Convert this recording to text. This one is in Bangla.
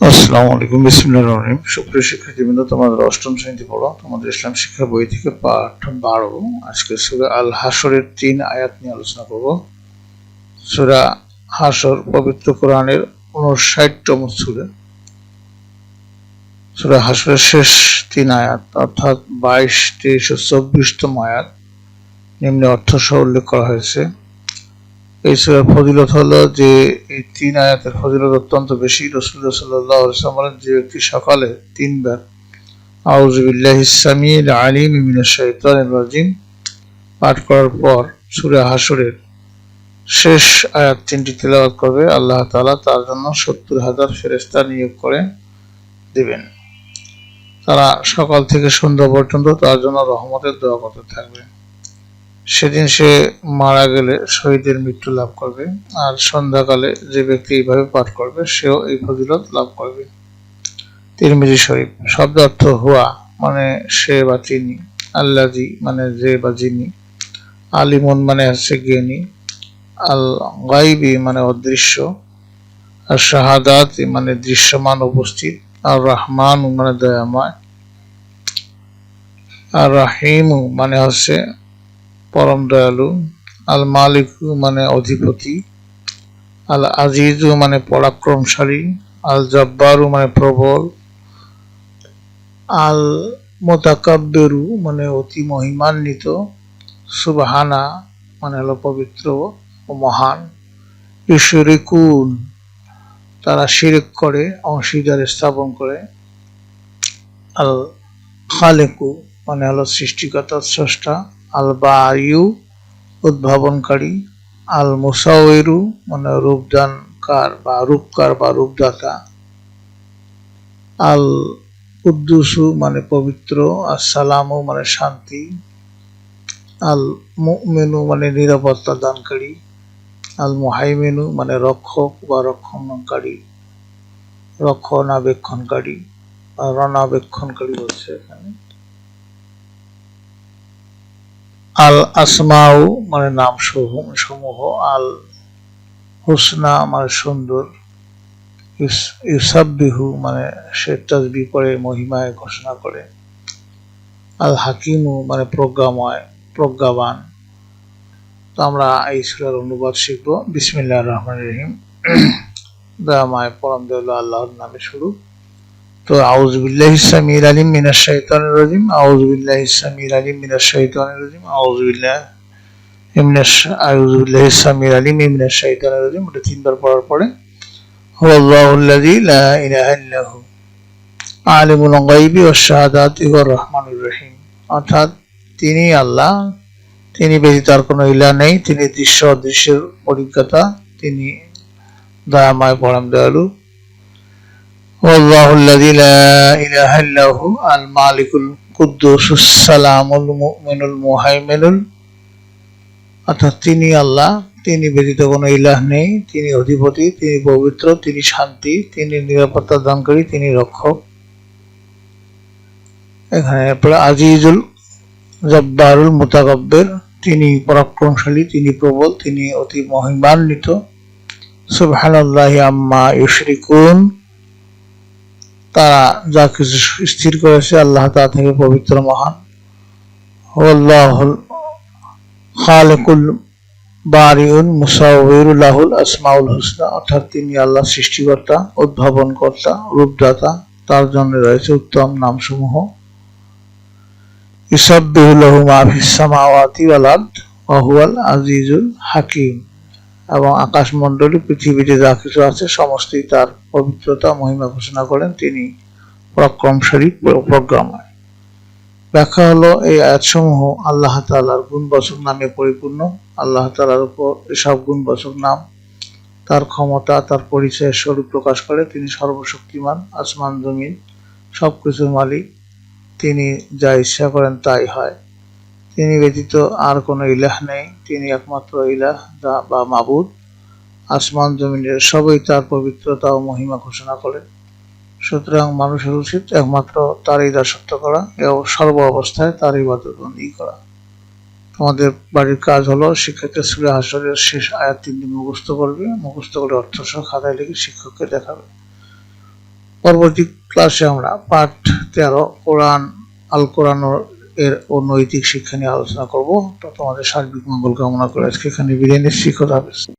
আসসালামু আলাইকুম, বিসমিল্লাহির রহমানির রহিম। সুপ্রিয় শিক্ষার্থীবৃন্দ, তোমাদের অষ্টম শ্রেণীতে পড়ো তোমাদের ইসলাম শিক্ষা বই থেকে পাঠ 12। আজকে সূরা আল হাশরের 3 আয়াত নিয়ে আলোচনা করব। সূরা হাশর পবিত্র কোরআনের 59তম সূরা। সূরা হাশরের শেষ 3 আয়াত অর্থাৎ 22, 23 ও 24তম আয়াত নিম্নে অর্থ সহ উল্লেখ করা হয়েছে। এই সূরার ফজিলত হলো যে এই 3 আয়াতের ফজিলত অত্যন্ত বেশি। রাসূলুল্লাহ সাল্লাল্লাহু আলাইহি ওয়াসাল্লাম বলেন, যে ব্যক্তি সকালে 3 বার আউযু বিল্লাহিস সামিউল আলিম মিনাশ শাইতানির রাজিম পাঠ করার পর সূরা হাশরের শেষ আয়াত 3টি তেলাওয়াত করবে, আল্লাহ তাআলা তার জন্য 70,000 ফেরেশতা নিয়োগ করে দিবেন। তারা সকাল থেকে সন্ধ্যা পর্যন্ত তার জন্য রহমতের দোয়া করতে থাকবে। সেদিন সে মারা গেলে শহীদের মৃত্যু লাভ করবে, আর সন্ধ্যাকালে যে ব্যক্তি এইভাবে পাঠ করবে সেও এই ফজিলত লাভ করবে। তিরমিজি শরীফ। শব্দ অর্থ হুয়া মানে সে বা তিনি, আল্লাযী মানে যে বা যিনি, আলিমুন মানে হচ্ছে জ্ঞানী, আল গায়বী মানে অদৃশ্য, আর শাহাদাত মানে দৃশ্যমান উপস্থিত, আর রহমান মানে দয়াময়, আর রাহিম মানে হচ্ছে পরম দয়ালু, আল মালিক মানে অধিপতি, আল আজিজ মানে পরাক্রমশালী, আল জব্বারু মানে প্রবল, আল মুতাকাব্বিরু মানে অতি মহিমান্বিত, সুবহানা মানে হলো পবিত্র ও মহান, ইউশরিকুন তারা শিরক করে, অংশীদার স্থাপন করে, আল খালেকু মানে হলো সৃষ্টিকর্তা স্রষ্টা, আল বায়ু উদ্ভাবনকারী, আল মুসাউইরু মানে রূপদানকার বা রূপদাতা, আল কুদ্দুসু মানে পবিত্র, আসসালামু মানে শান্তি, আল মুমিনু মানে নিরাপত্তা দানকারী, আল মুহাইমিনু মানে রক্ষক বা রণাবেক্ষণকারী বলছে এখানে, আল আসমাউ মানে নাম সমূহ, আল হুসনা মানে সুন্দর, ইউসাব্বিহু মানে সে তাসবিহ করে মহিমায় ঘোষণা করে, আল হাকিমু মানে প্রজ্ঞাবান। তো আমরা এই সূরার অনুবাদ শিখব। বিসমিল্লাহির রহমানির রহিম। দয়াময় পরম দয়ালু আল্লাহর নামে শুরু। তো আউযু বিল্লাহিস সামিউল আলিম মিনাশ শাইতানির রাজিম, আউযু বিল্লাহিস সামিউল আলিম মিনাশ শাইতানির রাজিম, আউযু বিল্লাহিস সামিউল আলিম মিনাশ শাইতানির রাজিম। এটা 3 বার পড়ার পরে হুয়াল্লাহুল্লাযী লা ইলাহা ইল্লা হু আলিমুল গায়বি ওয়াশ শাহাদাতি ওয়ার রহমানুর রহিম, অর্থাৎ তিনি আল্লাহ, তিনি ব্যতীত আর কোনো ইলাহ নেই, তিনি দৃশ্য অদৃশ্যের পরিজ্ঞাতা, তিনি দয়াময় পরম দয়ালু। হুয়াল্লাহুল্লাযী লা ইলাহা ইল্লা হু আল মালিকুল কুদ্দুসুস সালামুল মুমিনুল মুহাইমিনুল, অর্থাৎ তিনি আল্লাহ, তিনি ব্যতীত কোনো ইলাহ নেই, তিনি অধিপতি, তিনি পবিত্র, তিনি শান্তি, তিনি নিরাপত্তা দানকারী, তিনি রক্ষক। এখানে আজিজুল জব্বারুল মুতাকাব্বির, তিনি পরাক্রমশালী, তিনি প্রবল, তিনি অতি মহিমান্বিত। সুবহানাল্লাহি আম্মা ইউশরিকুন, তারা যা কিছু স্থির করেছে আল্লাহ তা থেকে পবিত্র মহান। হুয়াল্লাহুল খালিকুল বারিউল মুসাউবিরু লাহুল আসমাউল হুসনা, অর্থাৎ তিনি আল্লাহ সৃষ্টিকর্তা, উদ্ভাবনকর্তা, রূপদাতা, তার জন্য রয়েছে উত্তম নামসমূহ। ইউসাব্বিহু লাহু মা ফিস সামাওয়াতি ওয়াল আরদ ওয়া হুয়াল আজিজুল হাকিম, এবং আকাশমণ্ডলী পৃথিবীতে যা কিছু আছে সমস্তই তার পবিত্রতা মহিমা ঘোষণা করেন, তিনি পরাক্রমশালী প্রজ্ঞাময়। ব্যাখ্যা হলো, এই আয়াতসমূহ আল্লাহ তাআলার গুণবাচক নামে পরিপূর্ণ। আল্লাহ তাআলার উপর এসব গুণবাচক নাম তার ক্ষমতা, তার পরিচয়ের স্বরূপ প্রকাশ করে। তিনি সর্বশক্তিমান, আসমান জমিন সবকিছুর মালিক, তিনি যা ইচ্ছা করেন তাই হয়, তিনি ব্যতীত আর কোনো ইলাহ নেই, তিনি একমাত্র ইলাহ বা মাবুদ। আসমান জমিনের সবই তার পবিত্রতা ও মহিমা ঘোষণা করে। সুতরাং মানুষের উচিত একমাত্র তারই দাসত্ব করা এবং সর্ব অবস্থায় তার ইবাদতবন্দেগী করা। আমাদের বাড়ির কাজ হলো শিক্ষার্থী সূরা হাশরের শেষ আয়াত 3টি মুখস্থ করবে, মুখস্থ করে অর্থ সহ খাতায় লিখে শিক্ষককে দেখাবে। পরবর্তী ক্লাসে আমরা পাঠ 13 কোরআন আল কোরআন এর ও নৈতিক শিক্ষা নিয়ে আলোচনা করব। তো তোমাদের সার্বিক মঙ্গল কামনা করে আজকে এখানে বিদায় নিচ্ছি। খোদা হাফেজ।